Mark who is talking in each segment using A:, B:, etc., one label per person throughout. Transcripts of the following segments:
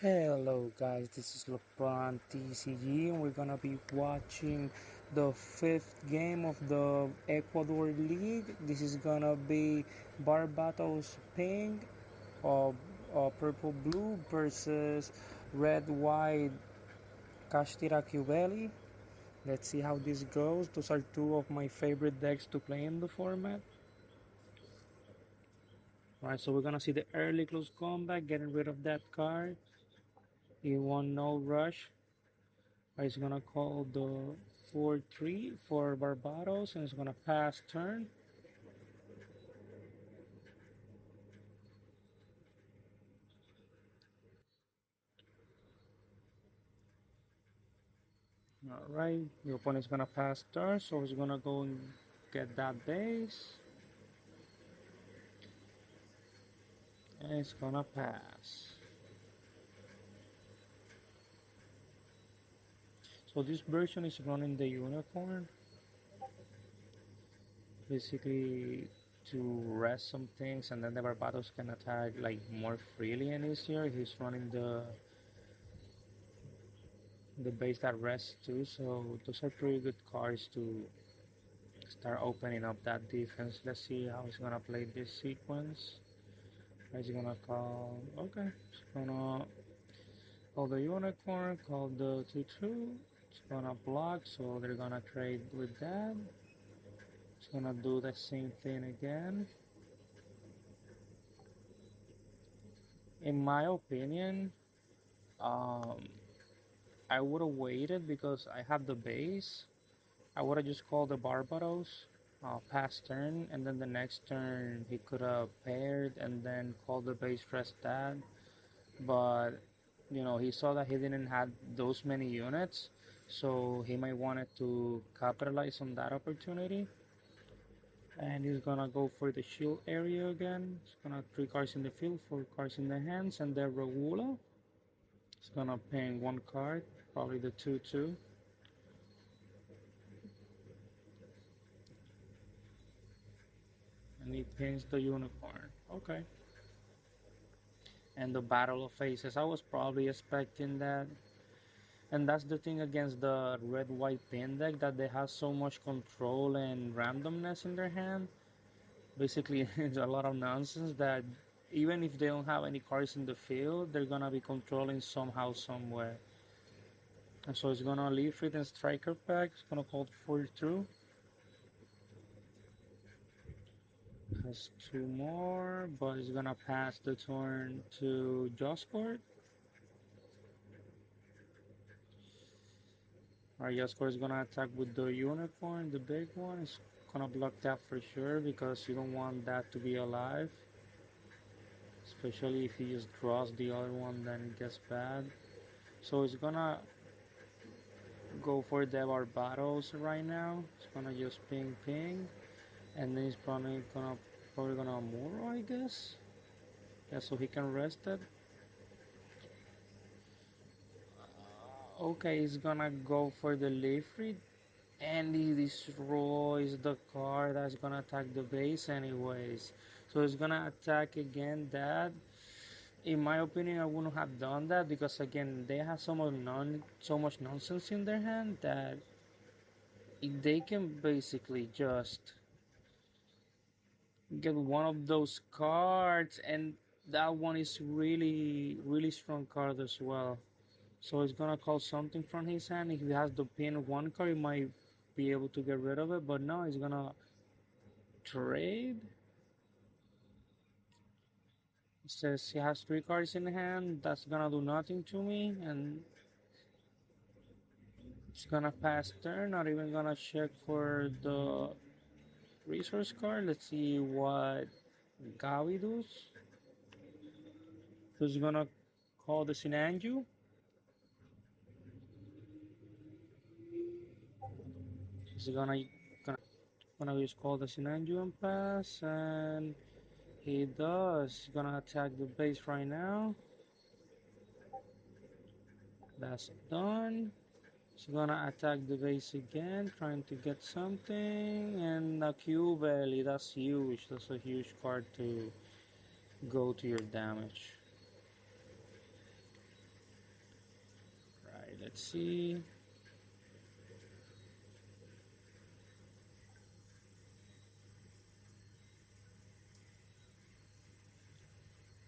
A: Hello guys, this is LeBron TCG and we're gonna be watching the fifth game of the Ecuador League. This is gonna be Barbatos Pink Purple Blue versus Red White KASH. Let's see how this goes. Those are two of my favorite decks to play in the format. Alright, so we're gonna see the early close combat, getting rid of that card. You want no rush. He's gonna call the 4-3 for Barbatos and it's gonna pass turn. Alright, the opponent's gonna pass turn, so he's gonna go and get that base. And it's gonna pass. So this version is running the unicorn. Basically to rest some things and then the Barbatos can attack like more freely and easier. He's running the base that rests too, so those are pretty good cards to start opening up that defense. Let's see how he's gonna play this sequence. He's gonna call, okay, he's gonna call the unicorn, call the 2-2. It's gonna block, so they're gonna trade with that. It's gonna do the same thing again. In my opinion, I would have waited because I have the base. I would have just called the Barbatos, pass turn, and then the next turn he could have paired and then called the base, press that. But you know, he saw that he didn't have those many units, so he might wanted to capitalize on that opportunity. And he's gonna go for the shield area again. He's gonna 3 cards in the field, 4 cards in the hands, and the Regula. He's gonna ping 1 card, probably the 2-2. And he pings the unicorn. Okay. And the battle of faces, I was probably expecting that. And that's the thing against the red-white pin deck, that they have so much control and randomness in their hand. Basically, it's a lot of nonsense that even if they don't have any cards in the field, they're gonna be controlling somehow, somewhere. And so it's gonna leave it in striker pack. It's gonna call 4-2. Has 2 more, but it's gonna pass the turn to JOSCORD. Alright, JOSCORD is gonna attack with the unicorn, the big one. It's gonna block that for sure because you don't want that to be alive. Especially if he just draws the other one, then it gets bad. So it's gonna go for the Barbatos right now. It's gonna just ping, and then he's probably gonna Muro, I guess. Yeah, so he can rest it. Okay, he's gonna go for the leaf read, and he destroys the card that's gonna attack the base anyways. So he's gonna attack again that. In my opinion, I wouldn't have done that because again, they have so much nonsense in their hand that they can basically just get one of those cards, and that one is really strong card as well. So he's gonna call something from his hand. If he has the pin 1 card, he might be able to get rid of it, but no, he's gonna trade. It says he has 3 cards in hand. That's gonna do nothing to me, and it's gonna pass turn. Not even gonna check for the resource card. Let's see what GABY does. So he's gonna call the Sinanju. He's gonna just call the Sinanju and pass, and he does. He's gonna attack the base right now. That's done. He's gonna attack the base again, trying to get something, and a Q belly. That's huge. That's a huge card to go to your damage. Let's see.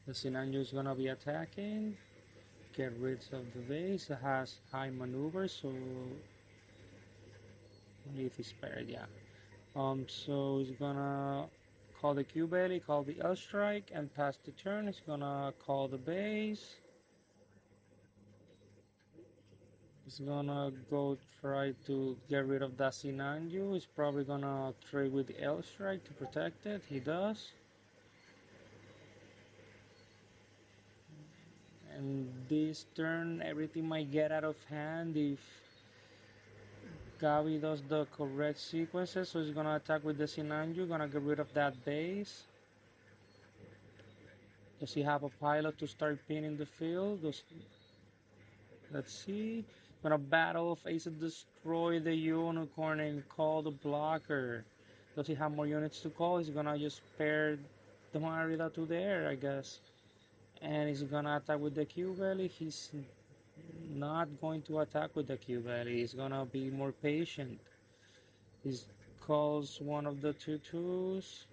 A: The Sinanju is gonna be attacking. Get rid of the base. It has high maneuver, so if he's spared, yeah. So he's gonna call the Q belly, call the L strike, and pass the turn. He's gonna call the base. He's gonna go try to get rid of that Sinanju. He's probably gonna trade with the L strike to protect it. He does. And this turn, everything might get out of hand if Gabi does the correct sequences. So he's gonna attack with the Sinanju, gonna get rid of that base. Does he have a pilot to start pinning the field? Let's see. Gonna battle, face it, destroy the unicorn and call the blocker. Does he have more units to call? He's gonna just pair the Marida to there, I guess. And he's gonna attack with the Q belly. He's not going to attack with the Q belly. He's gonna be more patient. He calls one of the 2/2s.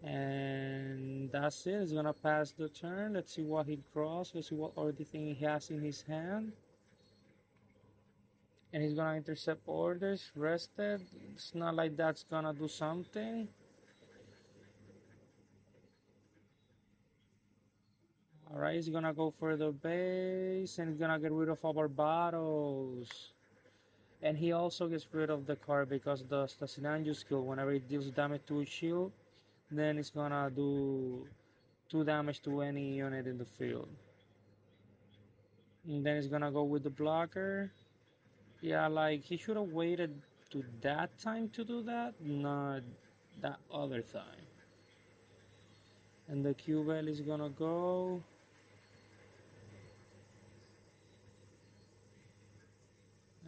A: And that's it. He's gonna pass the turn. Let's see what he draws. Let's see what other thing he has in his hand. And he's gonna intercept orders. Rested. It's not like that's gonna do something. Alright, he's gonna go for the base and he's gonna get rid of our Barbatos. And he also gets rid of the card because the Sinanju skill, whenever it deals damage to a shield, then it's gonna do 2 damage to any unit in the field. And then he's gonna go with the blocker. Yeah, like he should have waited to that time to do that, not that other time. And the Q bell is gonna go.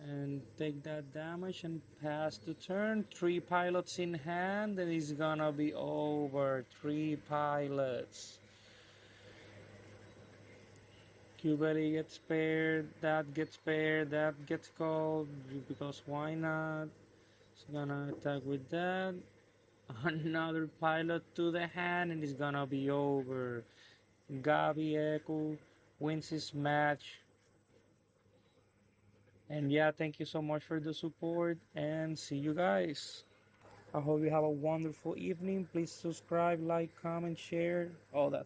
A: And take that damage and pass the turn. 3 pilots in hand, and it's gonna be over. 3 pilots. Q-belly gets paired, that gets paired, that gets called, because why not? It's gonna attack with that. Another pilot to the hand, and it's gonna be over. GABY.ECU wins his match. And yeah, thank you so much for the support, and see you guys. I hope you have a wonderful evening. Please subscribe, like, comment, share, all that stuff.